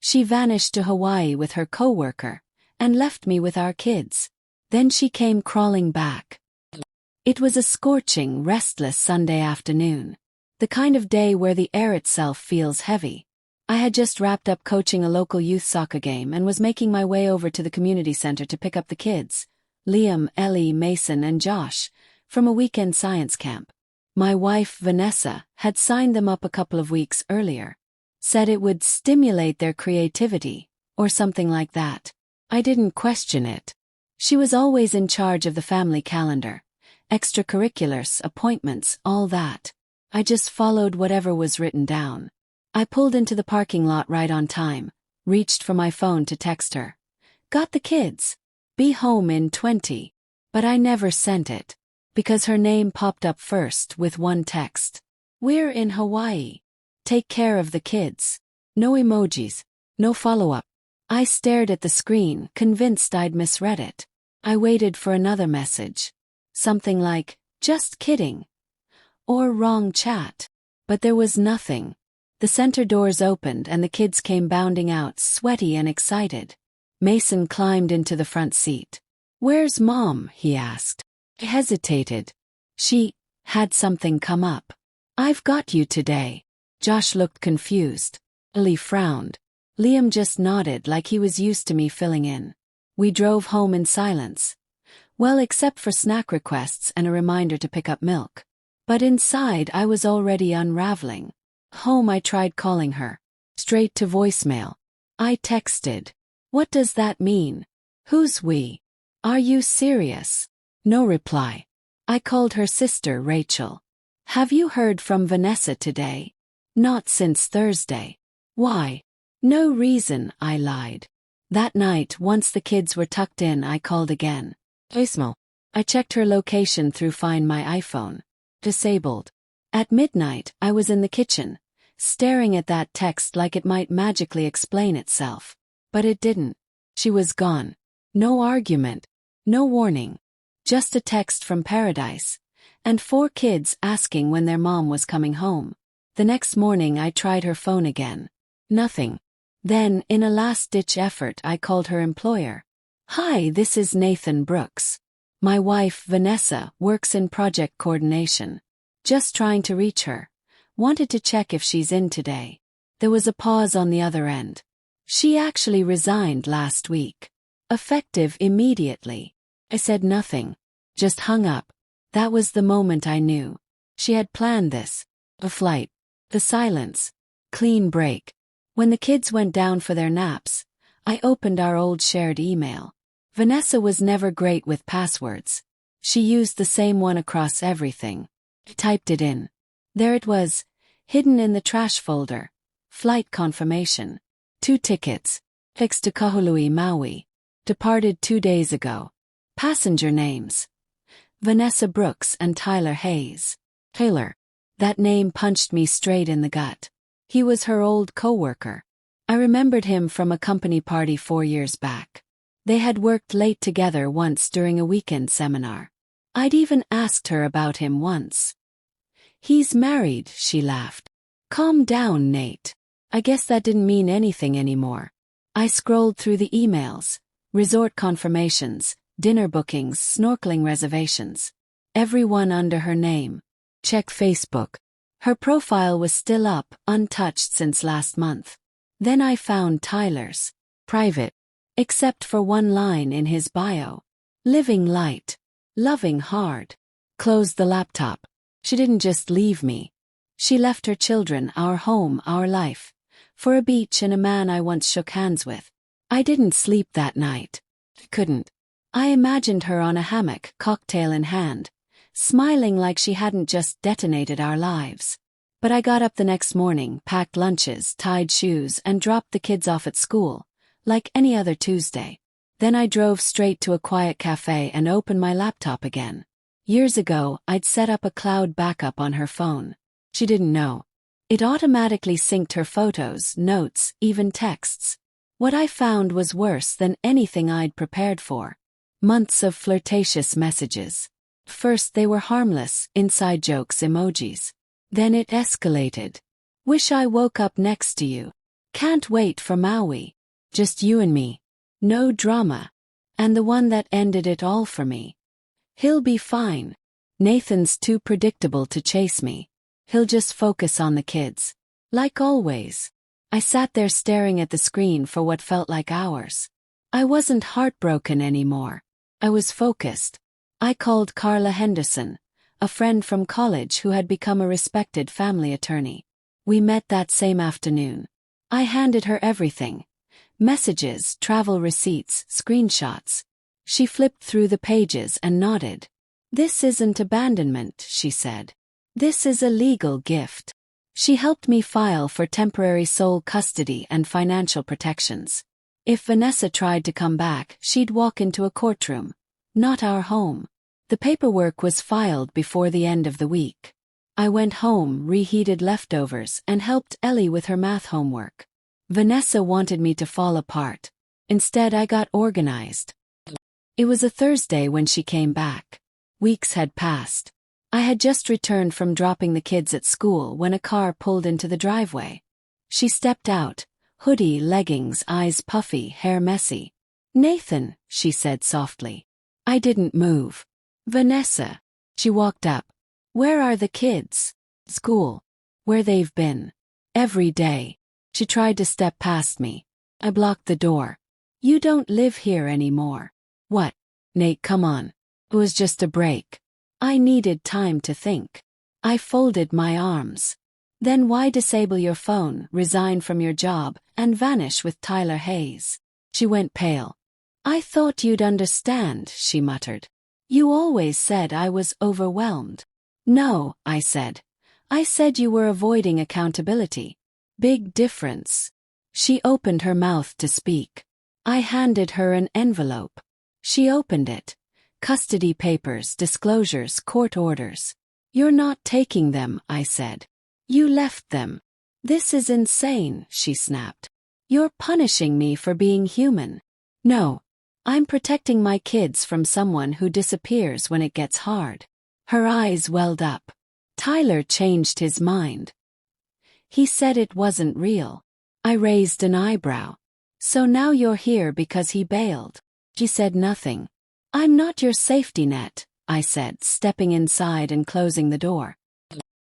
She vanished to Hawaii with her coworker, and left me with our kids. Then she came crawling back. It was a scorching, restless Sunday afternoon. The kind of day where the air itself feels heavy. I had just wrapped up coaching a local youth soccer game and was making my way over to the community center to pick up the kids, Liam, Ellie, Mason, and Josh, from a weekend science camp. My wife, Vanessa, had signed them up a couple of weeks earlier. Said it would stimulate their creativity, or something like that. I didn't question it. She was always in charge of the family calendar. Extracurriculars, appointments, all that. I just followed whatever was written down. I pulled into the parking lot right on time, reached for my phone to text her. Got the kids. Be home in 20. But I never sent it. Because her name popped up first with one text. We're in Hawaii. Take care of the kids. No emojis. No follow-up. I stared at the screen, convinced I'd misread it. I waited for another message. Something like, just kidding. Or wrong chat. But there was nothing. The center doors opened and the kids came bounding out, sweaty and excited. Mason climbed into the front seat. Where's Mom? He asked. I hesitated. She had something come up. I've got you today. Josh looked confused. Ellie frowned. Liam just nodded like he was used to me filling in. We drove home in silence. Well, except for snack requests and a reminder to pick up milk. But inside I was already unraveling. Home I tried calling her. Straight to voicemail. I texted. What does that mean? Who's we? Are you serious? No reply. I called her sister Rachel. Have you heard from Vanessa today? Not since Thursday. Why? No reason, I lied. That night, once the kids were tucked in, I called again. Voicemail. I checked her location through Find My iPhone. Disabled. At midnight, I was in the kitchen, staring at that text like it might magically explain itself. But it didn't. She was gone. No argument. No warning. Just a text from paradise. And 4 kids asking when their mom was coming home. The next morning I tried her phone again. Nothing. Then, in a last-ditch effort, I called her employer. Hi, this is Nathan Brooks. My wife, Vanessa, works in project coordination. Just trying to reach her. Wanted to check if she's in today. There was a pause on the other end. She actually resigned last week. Effective immediately. I said nothing. Just hung up. That was the moment I knew. She had planned this. A flight. The silence. Clean break. When the kids went down for their naps, I opened our old shared email. Vanessa was never great with passwords. She used the same one across everything. I typed it in. There it was, hidden in the trash folder. Flight confirmation. 2 tickets. Fixed to Kahului, Maui. Departed 2 days ago. Passenger names. Vanessa Brooks and Tyler Hayes. Taylor. That name punched me straight in the gut. He was her old coworker. I remembered him from a company party 4 years back. They had worked late together once during a weekend seminar. I'd even asked her about him once. He's married, she laughed. Calm down, Nate. I guess that didn't mean anything anymore. I scrolled through the emails. Resort confirmations, dinner bookings, snorkeling reservations. Everyone under her name. Check Facebook. Her profile was still up, untouched since last month. Then I found Tyler's. Private. Except for one line in his bio. Living light. Loving hard. Closed the laptop. She didn't just leave me. She left her children, our home, our life. For a beach and a man I once shook hands with. I didn't sleep that night. Couldn't. I imagined her on a hammock, cocktail in hand, smiling like she hadn't just detonated our lives. But I got up the next morning, packed lunches, tied shoes, and dropped the kids off at school, like any other Tuesday. Then I drove straight to a quiet cafe and opened my laptop again. Years ago, I'd set up a cloud backup on her phone. She didn't know. It automatically synced her photos, notes, even texts. What I found was worse than anything I'd prepared for. Months of flirtatious messages. First they were harmless, inside jokes emojis. Then it escalated. Wish I woke up next to you. Can't wait for Maui. Just you and me. No drama. And the one that ended it all for me. He'll be fine. Nathan's too predictable to chase me. He'll just focus on the kids. Like always. I sat there staring at the screen for what felt like hours. I wasn't heartbroken anymore. I was focused. I called Carla Henderson, a friend from college who had become a respected family attorney. We met that same afternoon. I handed her everything. Messages, travel receipts, screenshots. She flipped through the pages and nodded. This isn't abandonment, she said. This is a legal gift. She helped me file for temporary sole custody and financial protections. If Vanessa tried to come back, she'd walk into a courtroom. Not our home. The paperwork was filed before the end of the week. I went home, reheated leftovers, and helped Ellie with her math homework. Vanessa wanted me to fall apart. Instead, I got organized. It was a Thursday when she came back. Weeks had passed. I had just returned from dropping the kids at school when a car pulled into the driveway. She stepped out, hoodie, leggings, eyes puffy, hair messy. "Nathan," she said softly. I didn't move. "Vanessa." She walked up. "Where are the kids?" "School." "Where they've been." "Every day." She tried to step past me. I blocked the door. "You don't live here anymore." "What?" "Nate, come on." It was just a break. I needed time to think. I folded my arms. "Then why disable your phone, resign from your job, and vanish with Tyler Hayes?" She went pale. "I thought you'd understand," she muttered. "You always said I was overwhelmed." "No," I said. "I said you were avoiding accountability. Big difference." She opened her mouth to speak. I handed her an envelope. She opened it. Custody papers, disclosures, court orders. "You're not taking them," I said. "You left them." "This is insane," she snapped. "You're punishing me for being human." "No. I'm protecting my kids from someone who disappears when it gets hard." Her eyes welled up. "Tyler changed his mind. He said it wasn't real." I raised an eyebrow. "So now you're here because he bailed?" She said nothing. "I'm not your safety net," I said, stepping inside and closing the door.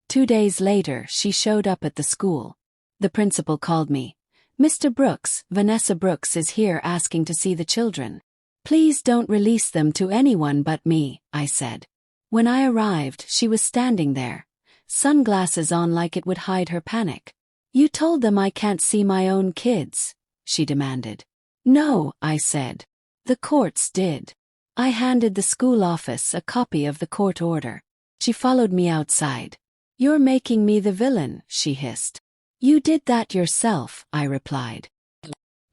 2 days later, she showed up at the school. The principal called me. "Mr. Brooks, Vanessa Brooks is here asking to see the children. Please don't release them to anyone but me," I said. When I arrived, she was standing there, sunglasses on like it would hide her panic. "You told them I can't see my own kids," she demanded. "No," I said. "The courts did." I handed the school office a copy of the court order. She followed me outside. "You're making me the villain," she hissed. "You did that yourself," I replied.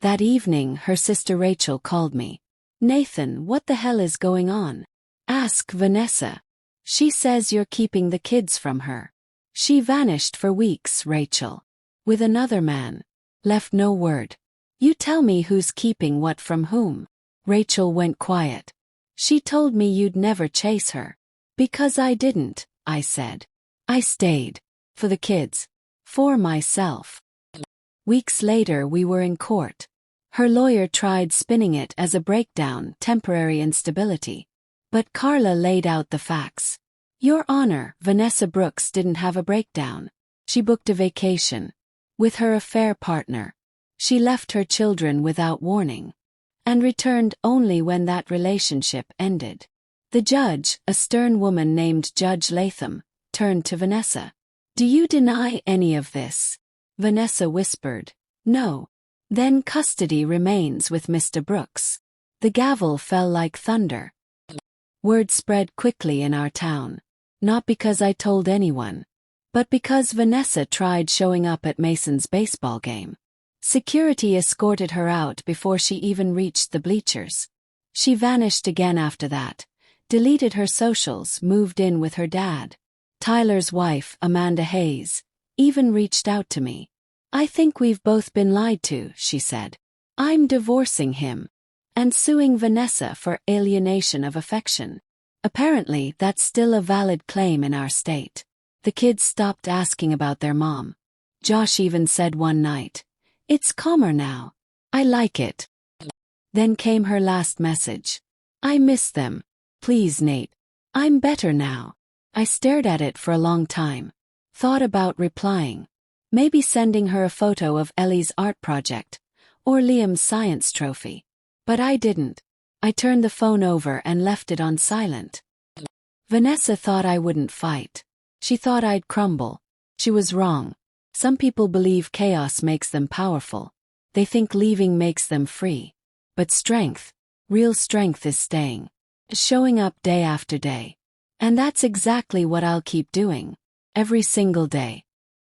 That evening, her sister Rachel called me. "Nathan, what the hell is going on? Ask Vanessa. She says you're keeping the kids from her. She vanished for weeks, Rachel. With another man. Left no word. You tell me who's keeping what from whom." Rachel went quiet. "She told me you'd never chase her." "Because I didn't," I said. "I stayed. For the kids. For myself." Weeks later, we were in court. Her lawyer tried spinning it as a breakdown, temporary instability. But Carla laid out the facts. "Your Honor, Vanessa Brooks didn't have a breakdown. She booked a vacation. With her affair partner. She left her children without warning. And returned only when that relationship ended." The judge, a stern woman named Judge Latham, turned to Vanessa. "Do you deny any of this?" Vanessa whispered, "No." "Then custody remains with Mr. Brooks." The gavel fell like thunder. Word spread quickly in our town. Not because I told anyone, but because Vanessa tried showing up at Mason's baseball game. Security escorted her out before she even reached the bleachers. She vanished again after that, deleted her socials, moved in with her dad. Tyler's wife, Amanda Hayes, even reached out to me. "I think we've both been lied to," she said. "I'm divorcing him. And suing Vanessa for alienation of affection." Apparently, that's still a valid claim in our state. The kids stopped asking about their mom. Josh even said one night, It's calmer now. I like it. Then came her last message. I miss them. Please, Nate. I'm better now. I stared at it for a long time. Thought about replying. Maybe sending her a photo of Ellie's art project. Or Liam's science trophy. But I didn't. I turned the phone over and left it on silent. Vanessa thought I wouldn't fight. She thought I'd crumble. She was wrong. Some people believe chaos makes them powerful. They think leaving makes them free. But real strength is staying. Showing up day after day. And that's exactly what I'll keep doing. Every single day.